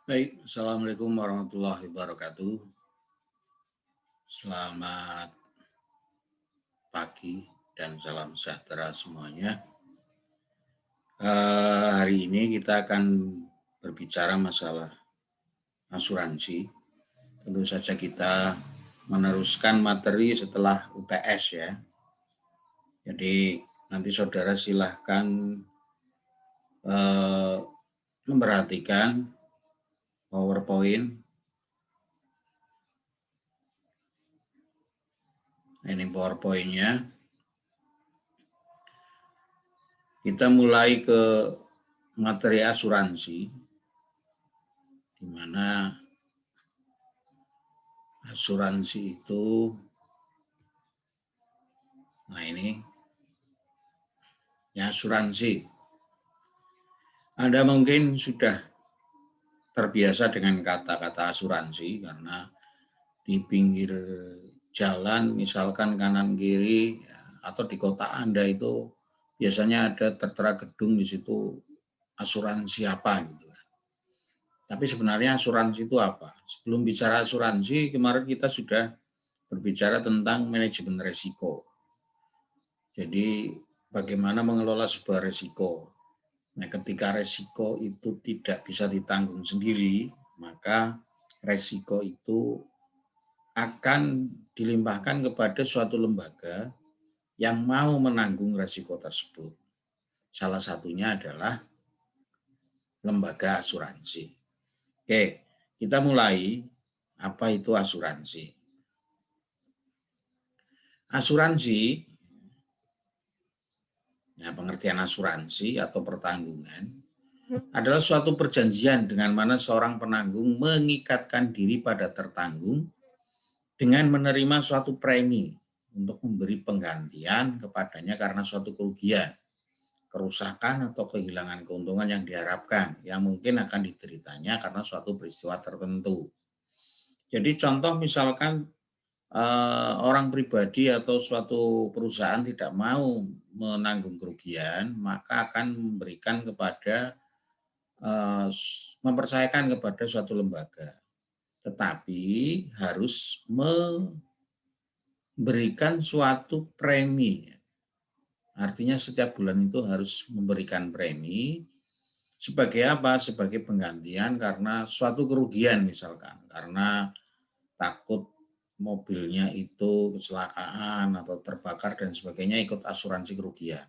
Baik, Assalamualaikum warahmatullahi wabarakatuh. Selamat pagi dan salam sejahtera semuanya. Hari ini kita akan berbicara masalah asuransi. Tentu saja kita meneruskan materi setelah UTS ya. Jadi nanti saudara silahkan memperhatikan PowerPoint. Ini PowerPoint-nya. Kita mulai ke materi asuransi, di mana asuransi itu, nah ini ya asuransi. Anda mungkin sudah terbiasa dengan kata-kata asuransi karena di pinggir jalan, misalkan kanan kiri, atau di kota Anda itu biasanya ada tertera gedung di situ asuransi apa gitu. Tapi sebenarnya asuransi itu apa? Sebelum bicara asuransi, kemarin kita sudah berbicara tentang manajemen risiko. Jadi bagaimana mengelola sebuah risiko. Nah, ketika risiko itu tidak bisa ditanggung sendiri, maka risiko itu akan dilimpahkan kepada suatu lembaga yang mau menanggung risiko tersebut. Salah satunya adalah lembaga asuransi. Oke, kita mulai. Apa itu asuransi? Asuransi, ya, pengertian asuransi atau pertanggungan adalah suatu perjanjian dengan mana seorang penanggung mengikatkan diri pada tertanggung dengan menerima suatu premi untuk memberi penggantian kepadanya karena suatu kerugian, kerusakan atau kehilangan keuntungan yang diharapkan, yang mungkin akan dideritanya karena suatu peristiwa tertentu. Jadi contoh misalkan orang pribadi atau suatu perusahaan tidak mau menanggung kerugian, maka akan memberikan kepada mempercayakan kepada suatu lembaga, tetapi harus memberikan suatu premi. Artinya setiap bulan itu harus memberikan premi sebagai apa? Sebagai penggantian karena suatu kerugian misalkan, karena takut mobilnya itu kecelakaan atau terbakar dan sebagainya, ikut asuransi kerugian.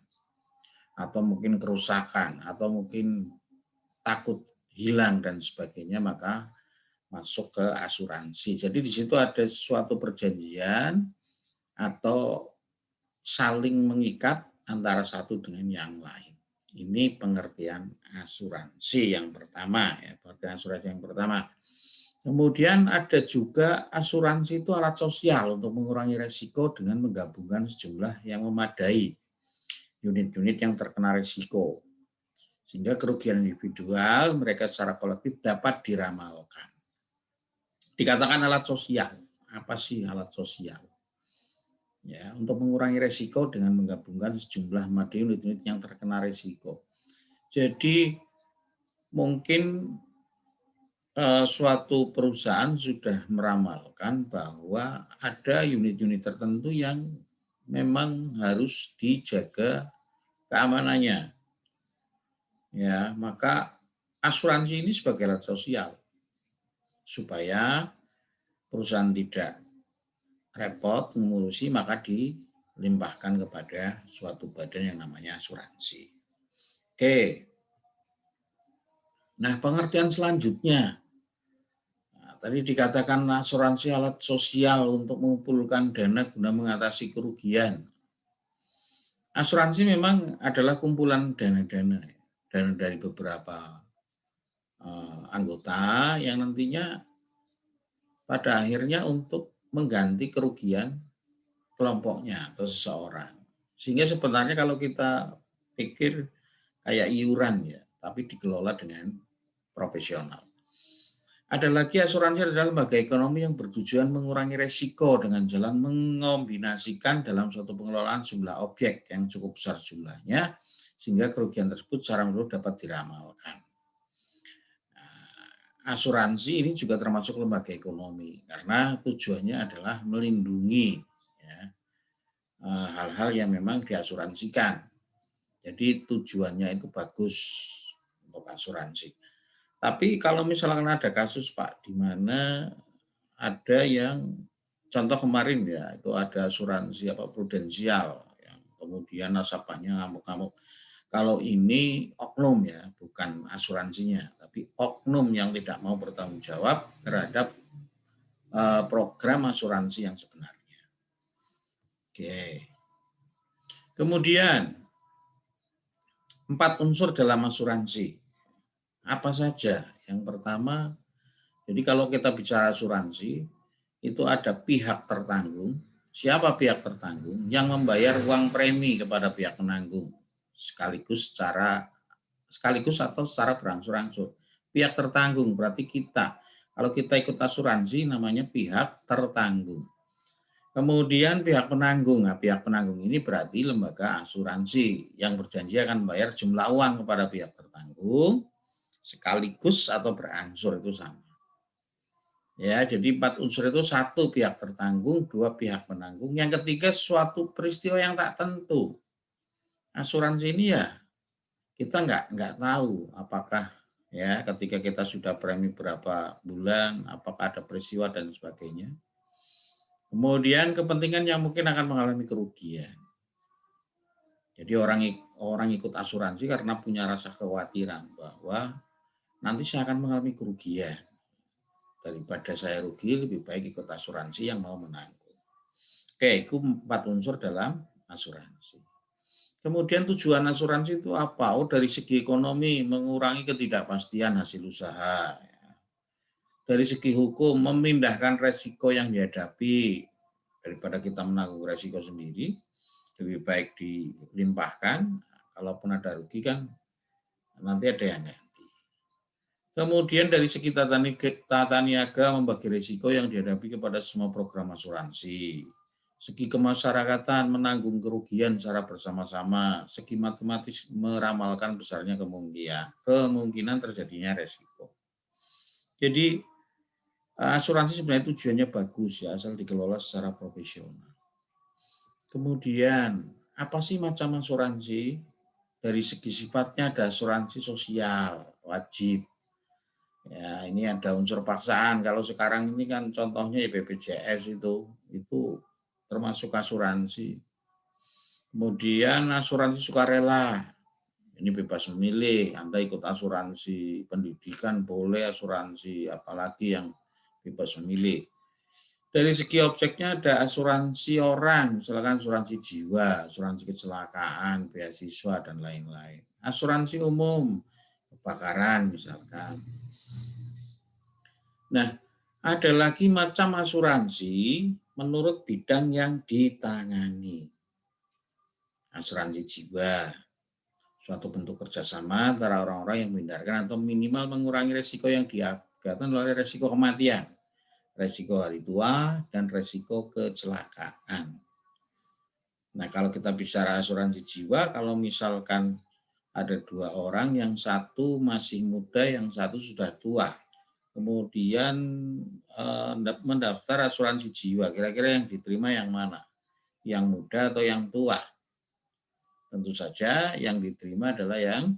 Atau mungkin kerusakan, atau mungkin takut hilang dan sebagainya, maka masuk ke asuransi. Jadi di situ ada suatu perjanjian atau saling mengikat antara satu dengan yang lain. Ini pengertian asuransi yang pertama, ya, pengertian asuransi yang pertama. Kemudian ada juga asuransi itu alat sosial untuk mengurangi resiko dengan menggabungkan sejumlah yang memadai unit-unit yang terkena risiko. Sehingga kerugian individual mereka secara kolektif dapat diramalkan. Dikatakan alat sosial. Apa sih alat sosial? Ya, untuk mengurangi risiko dengan menggabungkan sejumlah memadai unit-unit yang terkena risiko. Jadi mungkin suatu perusahaan sudah meramalkan bahwa ada unit-unit tertentu yang memang harus dijaga keamanannya. Ya, maka asuransi ini sebagai alat sosial supaya perusahaan tidak repot mengurusi, maka dilimpahkan kepada suatu badan yang namanya asuransi. Oke. Nah, pengertian selanjutnya, tadi dikatakan asuransi alat sosial untuk mengumpulkan dana guna mengatasi kerugian. Asuransi memang adalah kumpulan dana-dana dari beberapa anggota yang nantinya pada akhirnya untuk mengganti kerugian kelompoknya atau seseorang. Sehingga sebenarnya kalau kita pikir kayak iuran ya, tapi dikelola dengan profesional. Ada lagi asuransi adalah lembaga ekonomi yang bertujuan mengurangi resiko dengan jalan mengombinasikan dalam suatu pengelolaan jumlah objek yang cukup besar jumlahnya, sehingga kerugian tersebut secara menyeluruh dapat diramalkan. Nah, asuransi ini juga termasuk lembaga ekonomi karena tujuannya adalah melindungi ya, hal-hal yang memang diasuransikan. Jadi tujuannya itu bagus untuk asuransi. Tapi kalau misalkan ada kasus Pak, di mana ada yang contoh kemarin ya, itu ada asuransi prudensial, yang kemudian nasabahnya ngamuk-ngamuk. Kalau ini oknum ya, bukan asuransinya, tapi oknum yang tidak mau bertanggung jawab terhadap program asuransi yang sebenarnya. Oke. Kemudian 4 unsur dalam asuransi. Apa saja? Yang pertama, jadi kalau kita bicara asuransi, itu ada pihak tertanggung. Siapa pihak tertanggung? Yang membayar uang premi kepada pihak penanggung, sekaligus atau secara berangsur-angsur. Pihak tertanggung berarti kita. Kalau kita ikut asuransi namanya pihak tertanggung. Kemudian pihak penanggung. Nah, pihak penanggung ini berarti lembaga asuransi yang berjanji akan membayar jumlah uang kepada pihak tertanggung sekaligus atau berangsur, itu sama. Ya, jadi 4 unsur itu: 1 pihak tertanggung, 2 pihak penanggung, yang ketiga suatu peristiwa yang tak tentu. Asuransi ini ya kita nggak tahu apakah ya ketika kita sudah premi berapa bulan, apakah ada peristiwa dan sebagainya. Kemudian kepentingan yang mungkin akan mengalami kerugian. Jadi orang ikut asuransi karena punya rasa kekhawatiran bahwa nanti saya akan mengalami kerugian. Daripada saya rugi, lebih baik ikut asuransi yang mau menanggung. Oke, itu 4 unsur dalam asuransi. Kemudian tujuan asuransi itu apa? Oh, dari segi ekonomi, mengurangi ketidakpastian hasil usaha. Dari segi hukum, memindahkan resiko yang dihadapi. Daripada kita menanggung resiko sendiri, lebih baik dilimpahkan. Kalaupun ada rugi kan, nanti ada yang ganti. Kemudian dari segi tata niaga, membagi risiko yang dihadapi kepada semua program asuransi. Segi kemasyarakatan, menanggung kerugian secara bersama-sama. Segi matematis, meramalkan besarnya kemungkinan terjadinya risiko. Jadi asuransi sebenarnya tujuannya bagus ya, asal dikelola secara profesional. Kemudian apa sih macam asuransi? Dari segi sifatnya ada asuransi sosial, wajib. Ya, ini ada unsur paksaan. Kalau sekarang ini kan contohnya ya BPJS itu termasuk asuransi. Kemudian asuransi sukarela. Ini bebas memilih, Anda ikut asuransi pendidikan boleh, asuransi apalagi yang bebas memilih. Dari segi objeknya ada asuransi orang, misalkan asuransi jiwa, asuransi kecelakaan, beasiswa, dan lain-lain. Asuransi umum, kebakaran misalkan. Nah, ada lagi macam asuransi menurut bidang yang ditangani. Asuransi jiwa, suatu bentuk kerjasama antara orang-orang yang menghindarkan atau minimal mengurangi risiko yang diakibatkan oleh risiko kematian, risiko hari tua, dan risiko kecelakaan. Nah, kalau kita bicara asuransi jiwa, kalau misalkan ada 2 orang, yang satu masih muda, yang satu sudah tua, kemudian mendaftar asuransi jiwa, kira-kira yang diterima yang mana? Yang muda atau yang tua? Tentu saja yang diterima adalah yang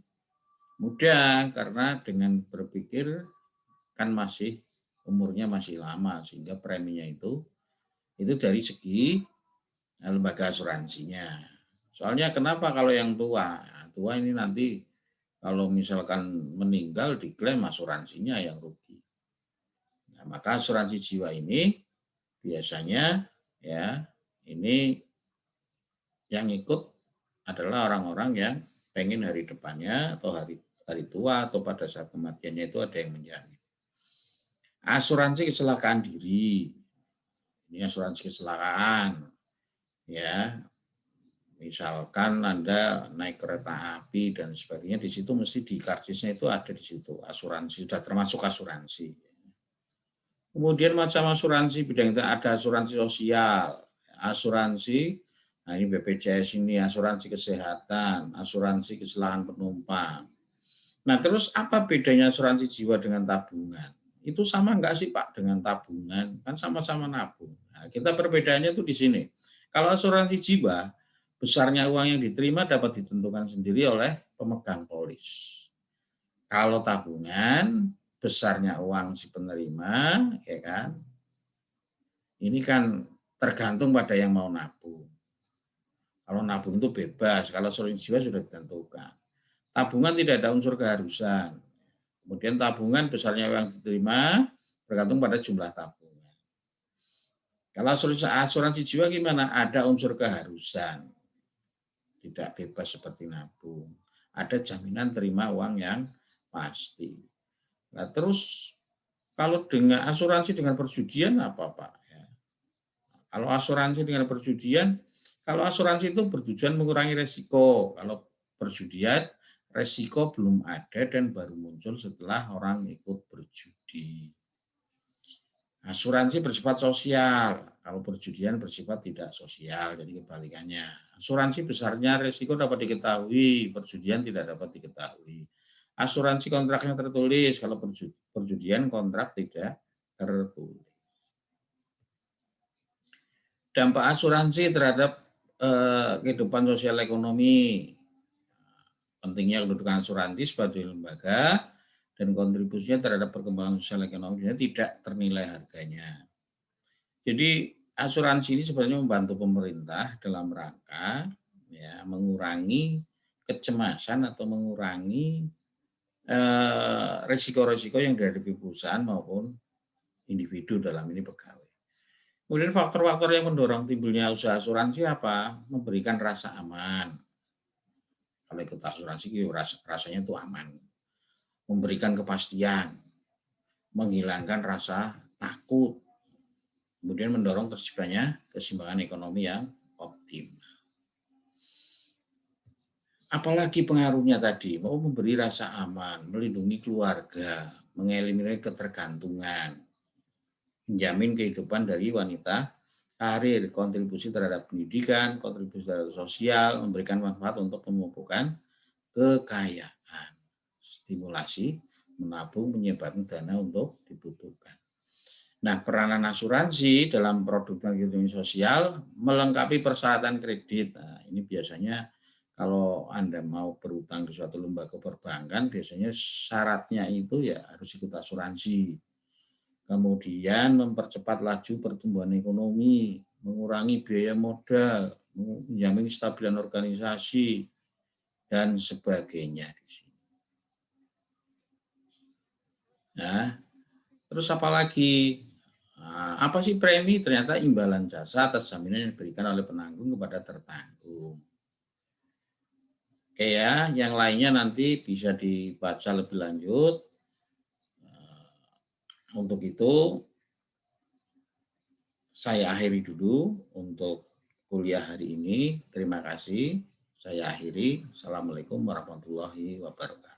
muda, karena dengan berpikir kan masih umurnya masih lama, sehingga preminya itu dari segi lembaga asuransinya. Soalnya kenapa kalau yang tua? Tua ini nanti kalau misalkan meninggal diklaim asuransinya yang rugi. Nah, maka asuransi jiwa ini biasanya ya ini yang ikut adalah orang-orang yang pengen hari depannya atau hari tua atau pada saat kematiannya itu ada yang menjamin. Asuransi kecelakaan diri, ini asuransi kecelakaan, ya. Misalkan Anda naik kereta api dan sebagainya, di situ mesti di karcisnya itu ada di situ asuransi, sudah termasuk asuransi. Kemudian macam asuransi bidang itu ada asuransi sosial, asuransi, nah ini BPJS ini asuransi kesehatan, asuransi kecelakaan penumpang. Nah terus apa bedanya asuransi jiwa dengan tabungan? Itu sama enggak sih Pak dengan tabungan? Kan sama-sama nabung. Nah, kita perbedaannya tuh di sini. Kalau asuransi jiwa, besarnya uang yang diterima dapat ditentukan sendiri oleh pemegang polis. Kalau tabungan, besarnya uang si penerima, ya kan, ini kan tergantung pada yang mau nabung. Kalau nabung itu bebas, kalau asuransi jiwa sudah ditentukan. Tabungan tidak ada unsur keharusan. Kemudian tabungan besarnya uang diterima bergantung pada jumlah tabungan. Kalau asuransi jiwa gimana? Ada unsur keharusan. Tidak bebas seperti nabung. Ada jaminan terima uang yang pasti. Nah, terus kalau dengan asuransi dengan perjudian apa Pak? Ya. Kalau asuransi dengan perjudian, kalau asuransi itu bertujuan mengurangi resiko. Kalau perjudian, resiko belum ada dan baru muncul setelah orang ikut berjudi. Asuransi bersifat sosial, kalau perjudian bersifat tidak sosial, jadi kebalikannya. Asuransi besarnya resiko dapat diketahui, perjudian tidak dapat diketahui. Asuransi kontraknya tertulis, kalau perjudian kontrak tidak tertulis. Dampak asuransi terhadap kehidupan sosial ekonomi. Pentingnya kedudukan asuransi sebagai lembaga dan kontribusinya terhadap perkembangan sosial ekonominya tidak ternilai harganya. Jadi asuransi ini sebenarnya membantu pemerintah dalam rangka ya mengurangi kecemasan atau mengurangi resiko-resiko yang dihadapi perusahaan maupun individu dalam ini pegawai. Kemudian faktor-faktor yang mendorong timbulnya usaha asuransi apa? Memberikan rasa aman. Kalau ikut asuransi rasanya itu aman. Memberikan kepastian, menghilangkan rasa takut, kemudian mendorong terciptanya keseimbangan ekonomi yang optimal. Apalagi pengaruhnya tadi, mau memberi rasa aman, melindungi keluarga, mengeliminir ketergantungan, menjamin kehidupan dari wanita karir, kontribusi terhadap pendidikan, kontribusi terhadap sosial, memberikan manfaat untuk memupukkan kekayaan, stimulasi, menabung, menyiapkan dana untuk dibutuhkan. Nah, peranan asuransi dalam produk ekonomi sosial melengkapi persyaratan kredit. Nah, ini biasanya kalau Anda mau berutang di suatu lembaga perbankan, biasanya syaratnya itu ya harus ikut asuransi. Kemudian mempercepat laju pertumbuhan ekonomi, mengurangi biaya modal, menjamin kestabilan organisasi, dan sebagainya. Nah, terus apa lagi? Nah, apa sih premi? Ternyata imbalan jasa atas jaminan yang diberikan oleh penanggung kepada tertanggung. Oke ya, yang lainnya nanti bisa dibaca lebih lanjut. Untuk itu, saya akhiri dulu untuk kuliah hari ini. Terima kasih. Saya akhiri. Assalamualaikum warahmatullahi wabarakatuh.